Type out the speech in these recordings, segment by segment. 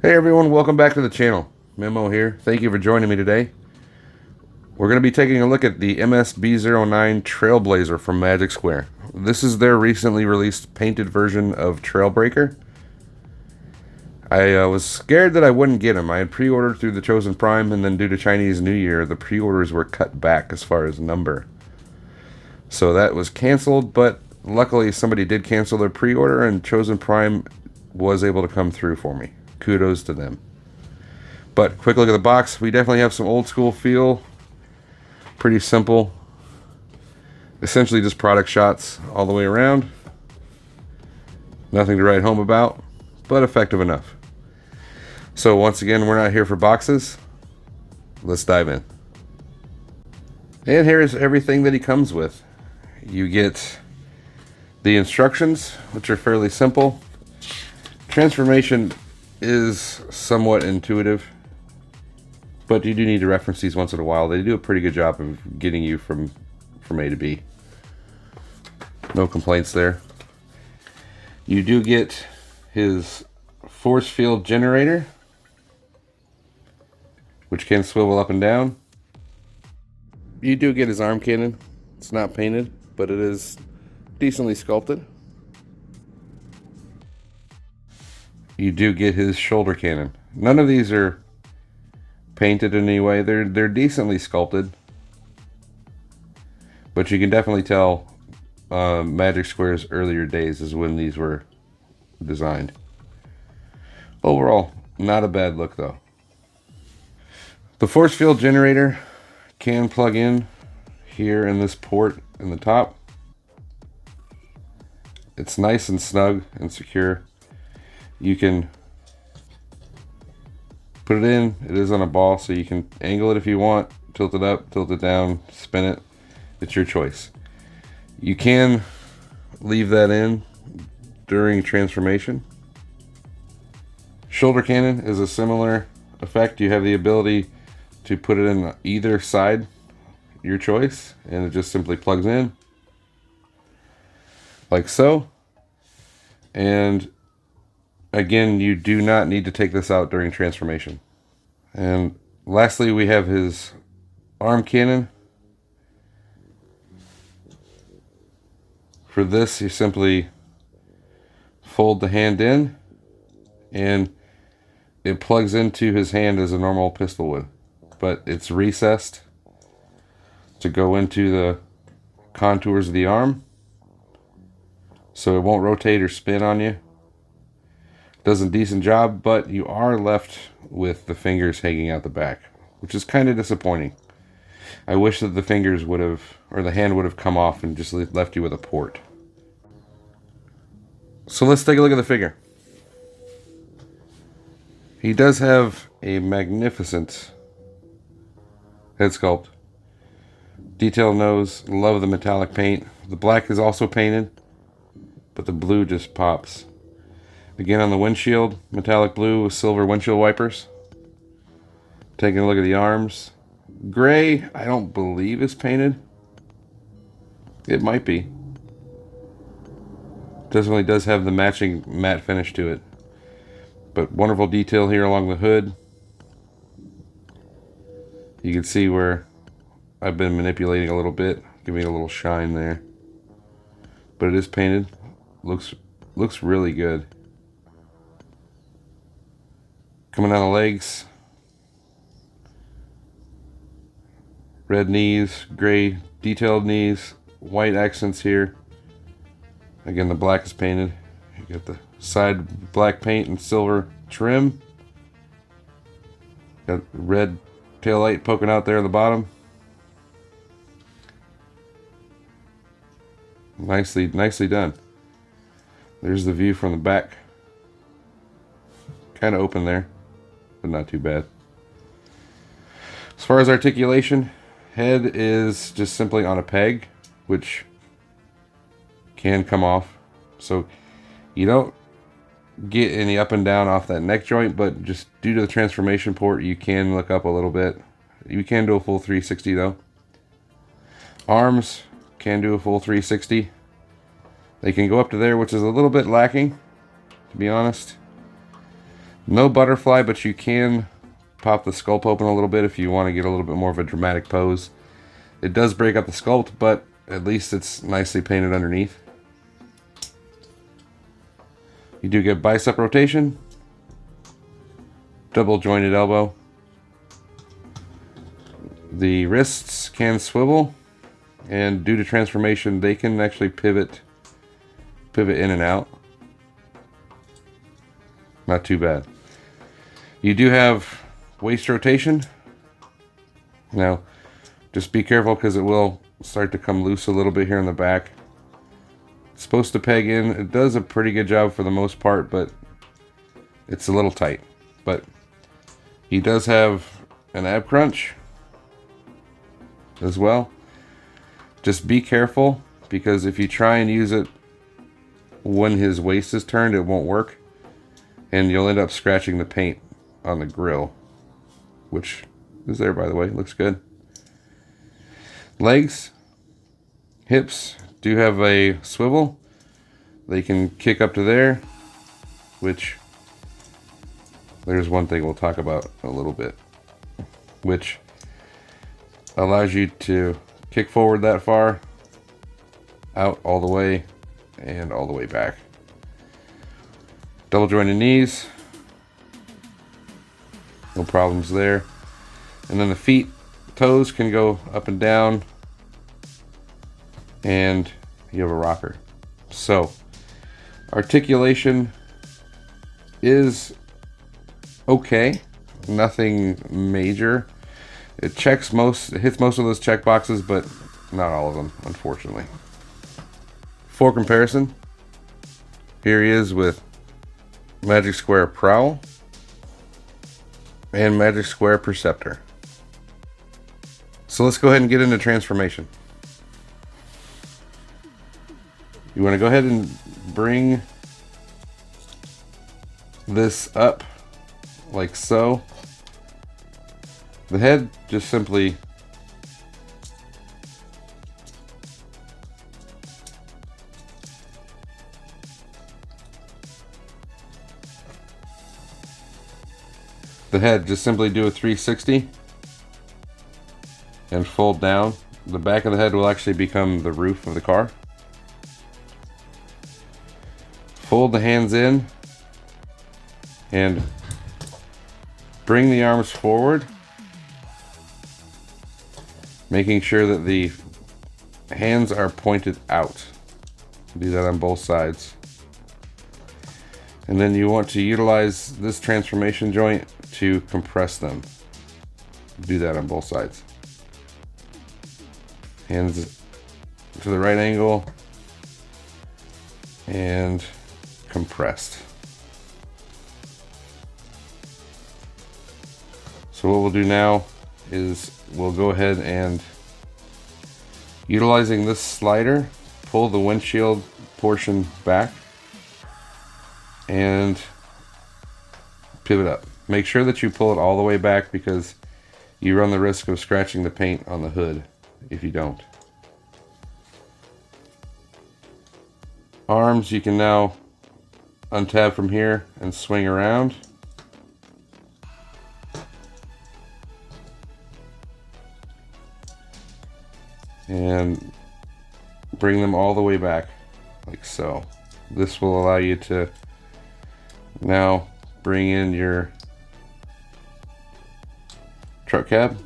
Hey everyone, welcome back to the channel. Memo here. Thank you for joining me today. We're going to be taking a look at the MS-B09 Trailblazer from Magic Square. This is their recently released painted version of Trailbreaker. I was scared that I wouldn't get them. I had pre-ordered through the Chosen Prime, and then due to Chinese New Year, the pre-orders were cut back as far as number. So that was canceled, but luckily somebody did cancel their pre-order, and Chosen Prime was able to come through for me. Kudos to them. But quick look at the box. We definitely have some old school feel. Pretty simple. Essentially just product shots all the way around. Nothing to write home about, but effective enough. So once again, we're not here for boxes. Let's dive in. And here's everything that he comes with. You get the instructions, which are fairly simple. Transformation is somewhat intuitive, but you do need to reference these once in a while. They do a pretty good job of getting you from A to B. No complaints there. You do get his force field generator, which can swivel up and down. You do get his arm cannon. It's not painted, but it is decently sculpted. You do get his shoulder cannon. None of these are painted in any way. They're decently sculpted, but you can definitely tell Magic Square's earlier days is when these were designed. Overall, not a bad look though. The force field generator can plug in here in this port in the top. It's nice and snug and secure. You can put it in. It is on a ball, so you can angle it if you want, tilt it up, tilt it down, spin it. It's your choice. You can leave that in during transformation. Shoulder cannon is a similar effect. You have the ability to put it in either side, your choice, and it just simply plugs in like so. And again, you do not need to take this out during transformation. And lastly, we have his arm cannon. For this, you simply fold the hand in, and it plugs into his hand as a normal pistol would. But it's recessed to go into the contours of the arm, so it won't rotate or spin on you. Does a decent job, but you are left with the fingers hanging out the back, which is kind of disappointing. I wish that the fingers would have, or the hand would have come off and just left you with a port. So let's take a look at the figure. He does have a magnificent head sculpt. Detailed nose, love the metallic paint. The black is also painted, but the blue just pops. Again, on the windshield, metallic blue with silver windshield wipers. Taking a look at the arms. Gray, I don't believe is painted. It might be. Definitely does have the matching matte finish to it. But wonderful detail here along the hood. You can see where I've been manipulating a little bit, giving it a little shine there. But it is painted. Looks really good. Coming down the legs, red knees, gray detailed knees, white accents here. Again, the black is painted. You got the side black paint and silver trim. Got red tail light poking out there at the bottom. Nicely done. There's the view from the back. Kind of open there, but not too bad. As far as articulation, head is just simply on a peg, which can come off. So you don't get any up and down off that neck joint, but just due to the transformation port, you can look up a little bit. You can do a full 360 though. Arms can do a full 360. They can go up to there, which is a little bit lacking, to be honest. No butterfly, but you can pop the sculpt open a little bit if you want to get a little bit more of a dramatic pose. It does break up the sculpt, but at least it's nicely painted underneath. You do get bicep rotation, double jointed elbow. The wrists can swivel, and due to transformation, they can actually pivot in and out. Not too bad. You do have waist rotation. Now, just be careful because it will start to come loose a little bit here in the back. It's supposed to peg in. It does a pretty good job for the most part, but it's a little tight. But he does have an ab crunch as well. Just be careful, because if you try and use it when his waist is turned, it won't work, and you'll end up scratching the paint on the grill, which is there, by the way. Looks good. Legs, hips do have a swivel. They can kick up to there, which there's one thing we'll talk about a little bit, which allows you to kick forward that far, out all the way, and all the way back. Double jointed knees, no problems there. And then the feet, toes can go up and down, and you have a rocker. So articulation is okay, nothing major. It hits most of those check boxes, but not all of them, unfortunately. For comparison, here he is with Magic Square Prowl and Magic Square Perceptor. So let's go ahead and get into transformation. You want to go ahead and bring this up like so. The head just simply do a 360 and fold down. The back of the head will actually become the roof of the car. Fold the hands in and bring the arms forward, making sure that the hands are pointed out. Do that on both sides. And then you want to utilize this transformation joint to compress them. Do that on both sides. Hands to the right angle and compressed. So what we'll do now is we'll go ahead and, utilizing this slider, pull the windshield portion back and pivot up. Make sure that you pull it all the way back, because you run the risk of scratching the paint on the hood if you don't. Arms, you can now untab from here and swing around. And bring them all the way back like so. This will allow you to now bring in your truck cab.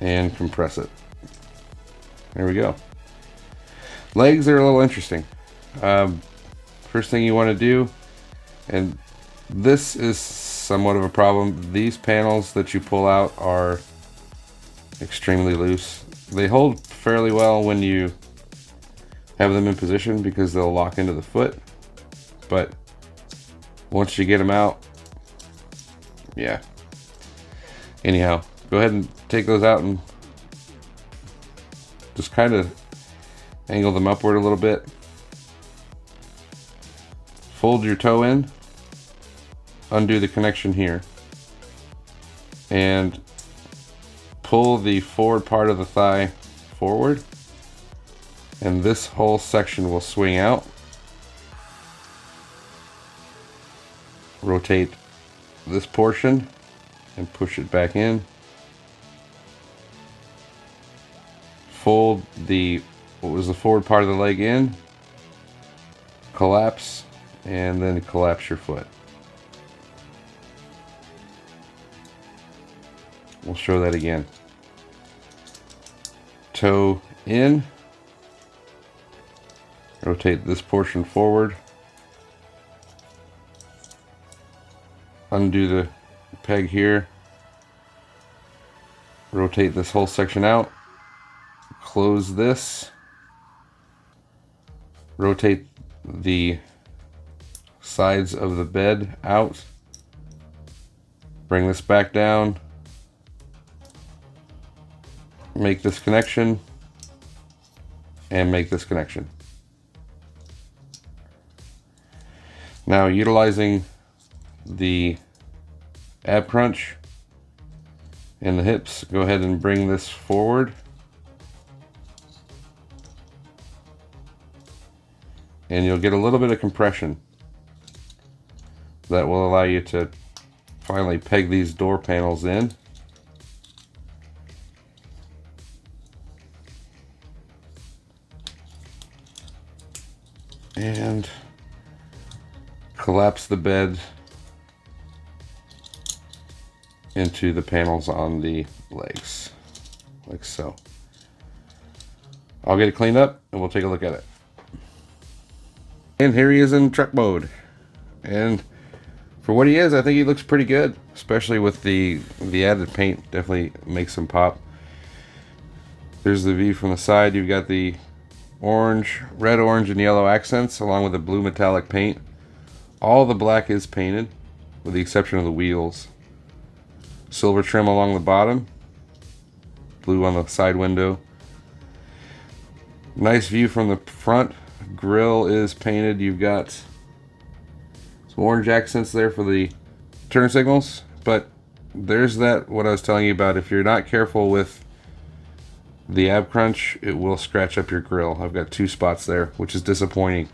And compress it. There we go. Legs are a little interesting. First thing you want to do, and this is somewhat of a problem, these panels that you pull out are extremely loose. They hold fairly well when you have them in position because they'll lock into the foot, but once you get them out, yeah. Anyhow, go ahead and take those out and just kind of angle them upward a little bit. Fold your toe in, undo the connection here, and pull the forward part of the thigh forward And this whole section will swing out. Rotate this portion and push it back in. Fold what was the forward part of the leg in. Collapse, and then collapse your foot. We'll show that again. Toe in. Rotate this portion forward. Undo the peg here. Rotate this whole section out. Close this. Rotate the sides of the bed out. Bring this back down. Make this connection. And make this connection. Now, utilizing the ab crunch and the hips, go ahead and bring this forward. And you'll get a little bit of compression that will allow you to finally peg these door panels in. And collapse the bed into the panels on the legs, like so. I'll get it cleaned up and we'll take a look at it. And here he is in truck mode. And for what he is, I think he looks pretty good, especially with the added paint. Definitely makes him pop. There's the view from the side. You've got the orange, red, orange, and yellow accents along with the blue metallic paint. All the black is painted with the exception of the wheels. Silver trim along the bottom. Blue on the side window. Nice view from the front. Grill is painted. You've got some orange accents there for the turn signals, but there's that what I was telling you about. If you're not careful with the ab crunch, it will scratch up your grill. I've got 2 spots there, which is disappointing.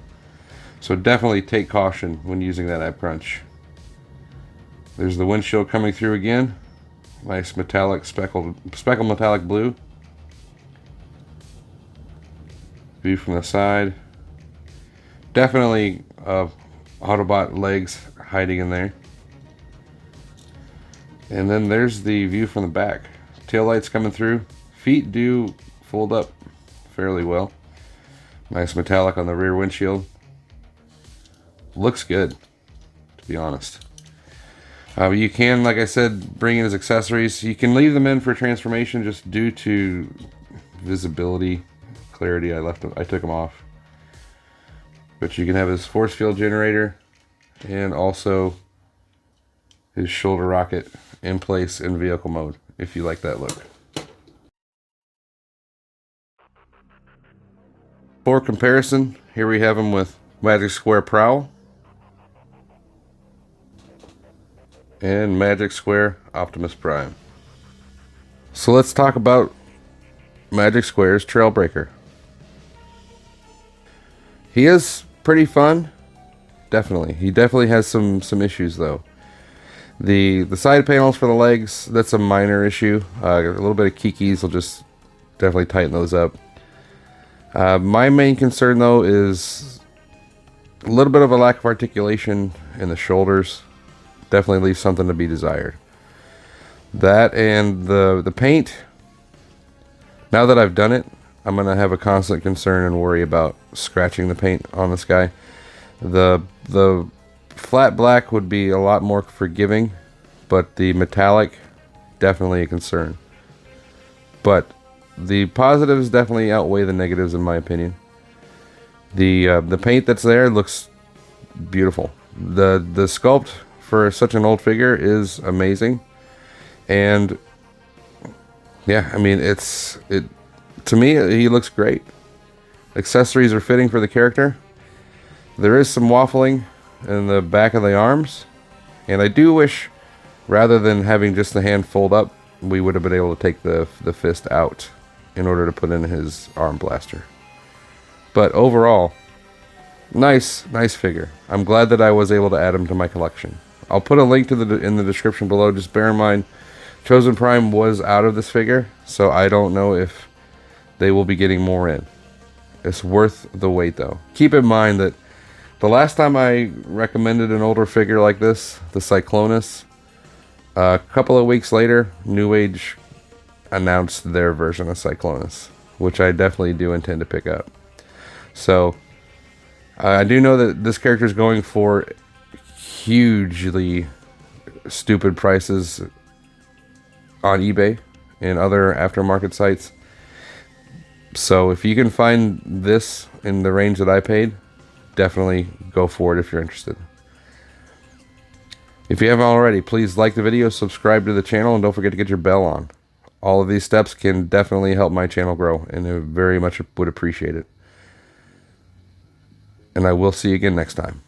So definitely take caution when using that ab crunch. There's the windshield coming through again. Nice metallic speckled metallic blue. View from the side. Definitely Autobot legs hiding in there. And then there's the view from the back. Tail lights coming through. Feet do fold up fairly well. Nice metallic on the rear windshield. Looks good, to be honest. You can, like I said, bring in his accessories. You can leave them in for transformation just due to visibility, clarity. I took them off. But you can have his force field generator and also his shoulder rocket in place in vehicle mode if you like that look. For comparison, here we have him with Magic Square Prowl and Magic Square Optimus Prime. So let's talk about Magic Square's Trailbreaker. He is pretty fun, definitely. He definitely has some issues though. The side panels for the legs, that's a minor issue. A little bit of kikis will just definitely tighten those up. My main concern though is a little bit of a lack of articulation in the shoulders. Definitely leaves something to be desired. That and the paint. Now that I've done it, I'm gonna have a constant concern and worry about scratching the paint on this guy. The flat black would be a lot more forgiving, but the metallic, definitely a concern. But the positives definitely outweigh the negatives in my opinion. The paint that's there looks beautiful. The sculpt for such an old figure is amazing, and yeah, I mean to me he looks great. Accessories are fitting for the character. There is some waffling in the back of the arms, and I do wish rather than having just the hand fold up, we would have been able to take the fist out in order to put in his arm blaster. But overall, nice figure. I'm glad that I was able to add him to my collection. I'll put a link to in the description below. Just bear in mind, Chosen Prime was out of this figure, so I don't know if they will be getting more in. It's worth the wait though. Keep in mind that the last time I recommended an older figure like this, the Cyclonus, a couple of weeks later, New Age announced their version of Cyclonus, which I definitely do intend to pick up. So I do know that this character is going for hugely stupid prices on eBay and other aftermarket sites. So if you can find this in the range that I paid, definitely go for it if you're interested. If you haven't already, please like the video, subscribe to the channel, and don't forget to get your bell on. All of these steps can definitely help my channel grow, and I very much would appreciate it. And I will see you again next time.